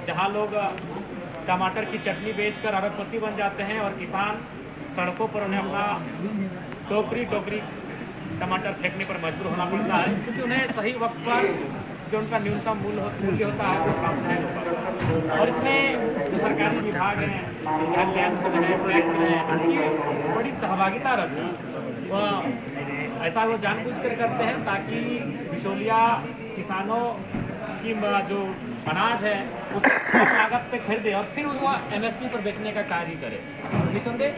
जहाँ लोग टमाटर की चटनी बेचकर अरबपति बन जाते हैं और किसान सड़कों पर उन्हें अपना टोकरी टोकरी टमाटर फेंकने पर मजबूर होना पड़ता है, क्योंकि उन्हें सही वक्त पर जो उनका न्यूनतम मूल्य होता है वो प्राप्त नहीं हो पाता। और इसमें जो सरकारी विभाग हैं, चाहे लैंड है, टैक्स है, उनकी बड़ी सहभागिता रहती है। वह ऐसा वो जानबूझकर करते हैं ताकि बिचौलिया किसानों की जो अनाज है उसे कम लागत पे खरीदे और फिर वह एमएसपी पर बेचने का कार्य करे। निसंदेह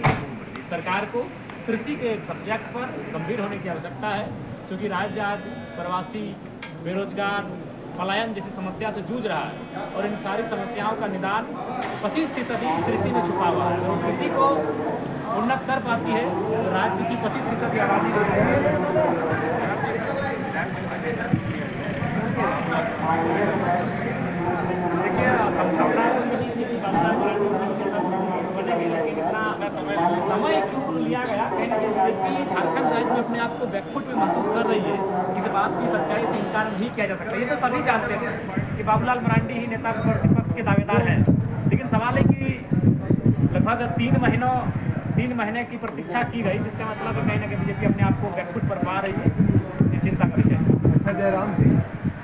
सरकार को कृषि के सब्जेक्ट पर गंभीर होने की आवश्यकता है, क्योंकि राज्य आज प्रवासी, बेरोजगार, पलायन जैसी समस्या से जूझ रहा है और इन सारी समस्याओं का निदान 25% कृषि में छुपा हुआ है। और कृषि को उन्नत कर पाती है तो राज्य की 25% आबादी देखिए समझौता समय क्यों लिया गया, कहीं ना कहीं झारखंड राज्य में अपने आप को बैकफुट में महसूस कर रही है। इस बात की सच्चाई से इनकार नहीं किया जा सकता। ये तो सभी जानते थे कि बाबूलाल मरांडी ही नेता प्रतिपक्ष के दावेदार हैं, लेकिन सवाल है कि लगभग 3 महीने की प्रतीक्षा की गई, जिसका मतलब है कहीं ना कहीं बीजेपी अपने आप को बैकफुट पर पा रही है। ये चिंता का विषय है। अच्छा जयराम जी,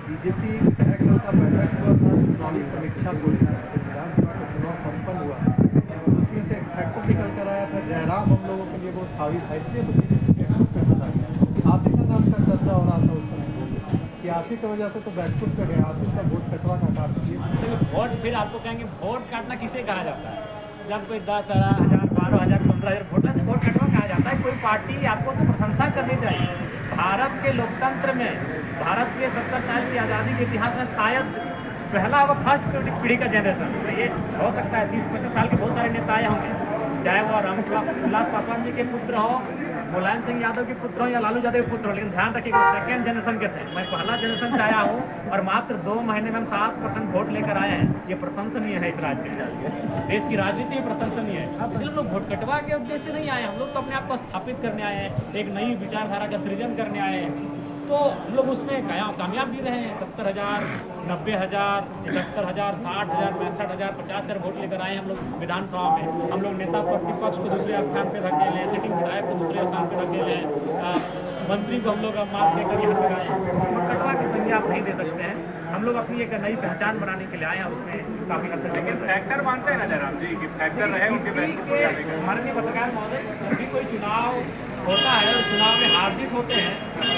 बीजेपी विधायक दल का बैठक हुआ था, चुनावी समीक्षा को लेकर विधानसभा का चुनाव संपन्न हुआ तो उसमें से एक फैक्टर निकल कर आया था, जयराम हम लोगों के लिए बहुत हावी था, इसलिए तो बीजेपी बैकफुट पे बता गया। आप ही का नाम का चर्चा हो रहा था उस समय कि आप ही की वजह से तो बैकफुट पे गया, आप ही का वोट कटवा का काम किए। वोट फिर आपको कहेंगे वोट काटना किसे कहा जाता है? जब कोई 10,000, 12,000, 15,000 वोटर से वोट कटवा कहा जाता है। कोई पार्टी आपको तो प्रशंसा करनी चाहिए। भारत के लोकतंत्र में, भारत के 70 साल की आज़ादी के इतिहास में शायद पहला होगा फर्स्ट पीढ़ी का जनरेशन। तो ये हो सकता है 30-35 साल के बहुत सारे नेता आए होंगे, चाहे वो रामविलास पासवान जी के पुत्र हो, मुलायम सिंह यादव के पुत्र हो या लालू यादव के पुत्र हो, लेकिन ध्यान रखिए वो सेकेंड जनरेशन के थे। मैं पहला जनरेशन से आया हूँ और मात्र 2 महीने में हम 7% वोट लेकर आए हैं। ये प्रशंसनीय है इस राज्य में, देश की राजनीति में प्रशंसनीय है। इसलिए हम लोग वोट कटवा के उद्देश्य से नहीं आए, हम लोग तो अपने आप को स्थापित करने आए हैं, एक नई विचारधारा का सृजन करने आए हैं। तो हम लोग उसमें कामयाब भी रहे हैं। 70,000, 90,000, 71,000, 60,000, 65,000, 50,000 वोट लेकर आए हम लोग विधानसभा में। हम लोग नेता प्रतिपक्ष को दूसरे स्थान पर धकेले, सिटिंग विधायक को दूसरे स्थान पर धकेले, मंत्री को हम लोग मात देकर यहाँ लगाए हैं। वोट कटवा की संज्ञा आप नहीं दे सकते हैं। हम लोग अपनी एक नई पहचान बनाने के लिए आए हैं, उसमें काफ़ी हद तक फैक्टर मानते हैं ना जयराम जी कि फैक्टर रहे उनके माननीय पत्रकार महोदय, जब भी कोई चुनाव होता है और चुनाव में हार जीत होते हैं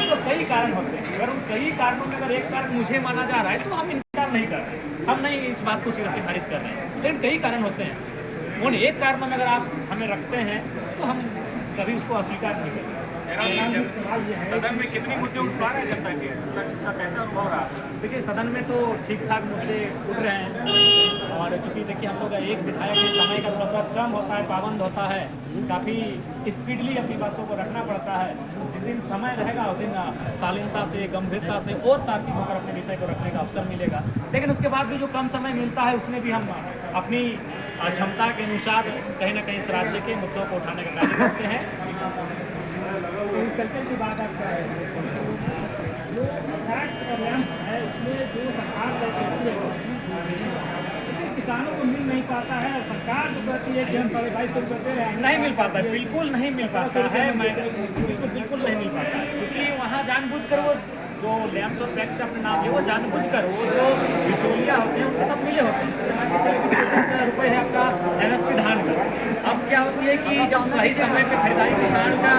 तो कई कारण होते हैं। अगर उन कई कारणों में अगर एक कारण मुझे माना जा रहा है तो हम इनकार नहीं कर रहे, हम नहीं इस बात को सिरे से खारिज कर रहे हैं, लेकिन कई कारण होते हैं। उन एक कारणों में अगर आप हमें रखते हैं तो हम कभी उसको अस्वीकार नहीं करते। सदन में कितनी मुद्दे उठ पा रहे हैं जनता के, उसका कैसा अनुभव रहा? देखिए सदन में तो ठीक ठाक मुद्दे उठ रहे हैं और चूँकि देखिए हम लोग एक विधायक के समय का थोड़ा सा कम होता है, पाबंद होता है, काफ़ी स्पीडली अपनी बातों को रखना पड़ता है। जिस दिन समय रहेगा उस दिन शालीनता से, गंभीरता से और तार्किक होकर अपने विषय को रखने का अवसर मिलेगा। लेकिन उसके बाद भी जो कम समय मिलता है उसमें भी हम अपनी क्षमता के अनुसार कहीं ना कहीं इस राज्य के मुद्दों को उठाने का कार्य करते हैं। एग्रीकल्चर की बात आप क्या है, जो टैक्स कल्याण है उसमें जो सरकार किसानों को मिल नहीं पाता है। सरकार जो कहती है कि हम 2250 रुपये दे रहे हैं, नहीं मिल पाता है, बिल्कुल नहीं मिल पाता है। मैं बिल्कुल नहीं मिल पाता है, क्योंकि वहाँ जानबूझकर वो जो लैंड और टैक्स का अपना नाम है वो जानबूझकर वो जो बिचौलिया होते हैं उनके साथ मिले होते हैं। जैसे रुपये है आपका एमएसपी धान का, अब क्या होती है कि जब सही समय पर खरीदारी किसान का